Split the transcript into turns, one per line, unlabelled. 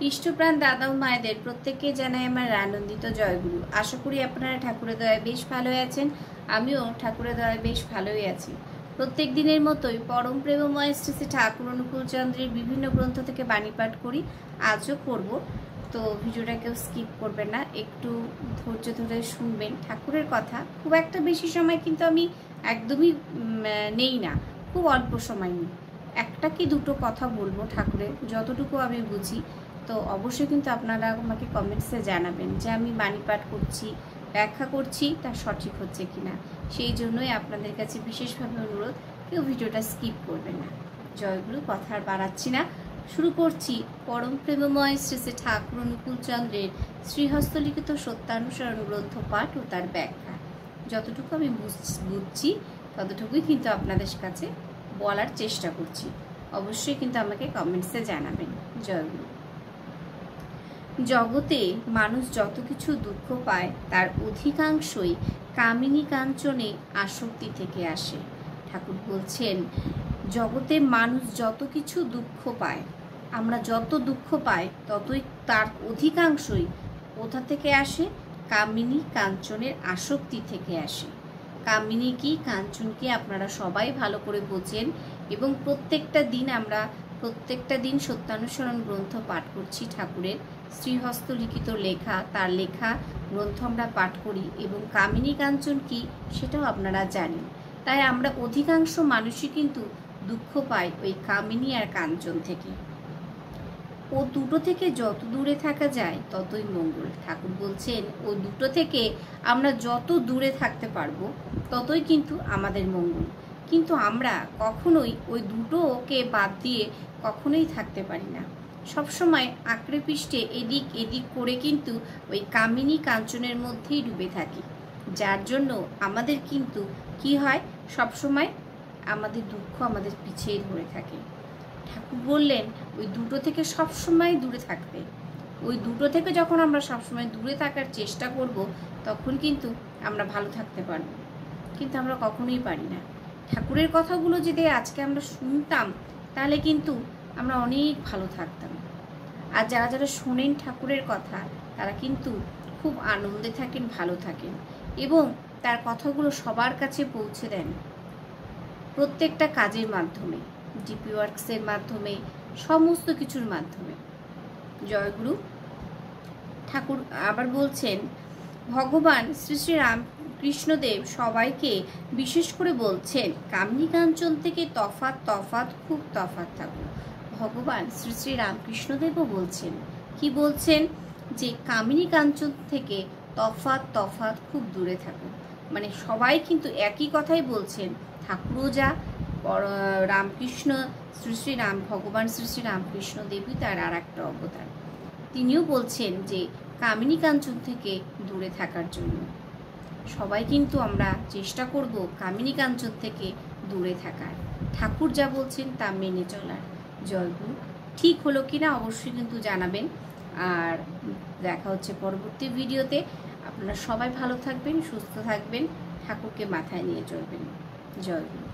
ইষ্টপ্রাণ দাদা ও মায়েদের প্রত্যেককে জানাই আমার আনন্দিত জয়গুরু। আশা করি আপনারা ঠাকুরের দয়ায় বেশ ভালো আছেন। আমিও ঠাকুরের দয়ায় বেশ ভালোই আছি। প্রত্যেক দিনের মতোই পরম প্রেমময় শ্রী শ্রী ঠাকুর অনুকূল চন্দ্রের বিভিন্ন গ্রন্থ থেকে বাণী পাঠ করি, আজও করব। তো ভিডিওটা কেউ স্কিপ করবেন না, একটু ধৈর্য ধরে শুনবেন ঠাকুরের কথা। খুব একটা বেশি সময় কিন্তু আমি একদমই নেই না, খুব অল্প সময় নিই। একটা কি দুটো কথা বলবো ঠাকুরের, যতটুকু আমি বুঝি। তো অবশ্যই কিন্তু আপনারা আমাকে কমেন্টসে জানাবেন যে আমি বাণী পাঠ করছি, ব্যাখ্যা করছি, তা সঠিক হচ্ছে কিনা। সেই জন্যই আপনাদের কাছে বিশেষভাবে অনুরোধ, কেউ ভিডিওটা স্কিপ করবেন না। জয়গুরু, কথা আর বাড়াচ্ছি না, শুরু করছি পরম প্রেমময় শ্রী শ্রী ঠাকুর অনুকূল চন্দ্রের শ্রীহস্তলিখিত সত্যানুসরণ গ্রন্থ পাঠ ও তার ব্যাখ্যা। যতটুকু আমি বুঝছি ততটুকুই কিন্তু আপনাদের কাছে বলার চেষ্টা করছি। অবশ্যই কিন্তু আমাকে কমেন্টসে জানাবেন। জয়গুরু। জগতে মানুষ যত কিছু দুঃখ পায় তার অধিকাংশই কামিনী কাঞ্চনে আসক্তি থেকে আসে। ঠাকুর বলছেন, জগতে মানুষ যত কিছু দুঃখ পায়, আমরা যত দুঃখ পাই ততই তার অধিকাংশই কোথা থেকে আসে? কামিনী কাঞ্চনের আসক্তি থেকে আসে। কামিনী কি, কাঞ্চন কি আপনারা সবাই ভালো করে বোঝেন, এবং প্রত্যেকটা দিন সত্যানুসরণ গ্রন্থ পাঠ করছি ঠাকুরের শ্রীহস্ত লিখিত লেখা, তার লেখা গ্রন্থ আমরা পাঠ করি, এবং কামিনী কাঞ্চন কি সেটাও আপনারা জানেন। তাই আমরা অধিকাংশ মানুষই কিন্তু দুঃখ পাই ওই কামিনী আর কাঞ্চন থেকে। ও দুটো থেকে যত দূরে থাকা যায় ততই মঙ্গল। ঠাকুর বলছেন, ও দুটো থেকে আমরা যত দূরে থাকতে পারবো ততই কিন্তু আমাদের মঙ্গল। কিন্তু আমরা কখনোই ওই দুটোকে বাদ দিয়ে কখনোই থাকতে পারি না। সবসময় আঁকড়ে পিষ্টে এদিক করে কিন্তু ওই কামিনী কাঞ্চনের মধ্যেই ডুবে থাকি, যার জন্য আমাদের কিন্তু কি হয়, সবসময় আমাদের দুঃখ আমাদের পিছিয়ে ধরে থাকে। ঠাকুর বললেন ওই দুটো থেকে সবসময় দূরে থাকতে। ওই দুটো থেকে যখন আমরা সবসময় দূরে থাকার চেষ্টা করব, তখন কিন্তু আমরা ভালো থাকতে পারবো। কিন্তু আমরা কখনোই পারি না। ঠাকুরের কথাগুলো যদি আজকে আমরা শুনতাম, তাহলে কিন্তু আমরা অনেক ভালো থাকতাম। আর যারা যারা শোনেন ঠাকুরের কথা, তারা কিন্তু খুব আনন্দে থাকেন, ভালো থাকেন, এবং তার কথাগুলো সবার কাছে পৌঁছে দেন প্রত্যেকটা কাজের মাধ্যমে, ডিপি ওয়ার্কসের মাধ্যমে, সমস্ত কিছুর মাধ্যমে। জয়গুরু। ঠাকুর আবার বলছেন, ভগবান শ্রী শ্রী রামকৃষ্ণদেব সবাইকে বিশেষ করে বলছেন, কামিনী কাঞ্চন থেকে তফাৎ খুব তফাৎ থাকুন। ভগবান শ্রী শ্রী রামকৃষ্ণদেবও বলছেন, কি বলছেন, যে কামিনী কাঞ্চন থেকে তফাৎ খুব দূরে থাকুন। মানে সবাই কিন্তু একই কথাই বলছেন। ঠাকুরও যা, রামকৃষ্ণ ভগবান শ্রী শ্রী রামকৃষ্ণ দেবী তার আর একটা অবতার, তিনিও বলছেন যে কামিনী কাঞ্চন থেকে দূরে থাকার জন্য। সবাই কিন্তু আমরা চেষ্টা করব কামিনী কাঞ্চন থেকে দূরে থাকার, ঠাকুর যা বলছেন তা মেনে চলার। জয়গুরু। ঠিক হলো কিনা অবশ্যই কিন্তু জানাবেন। আর দেখা হচ্ছে পরবর্তী ভিডিওতে। আপনারা সবাই ভালো থাকবেন, সুস্থ থাকবেন, ঠাকুরকে মাথায় নিয়ে চলবেন। জয়গুরু।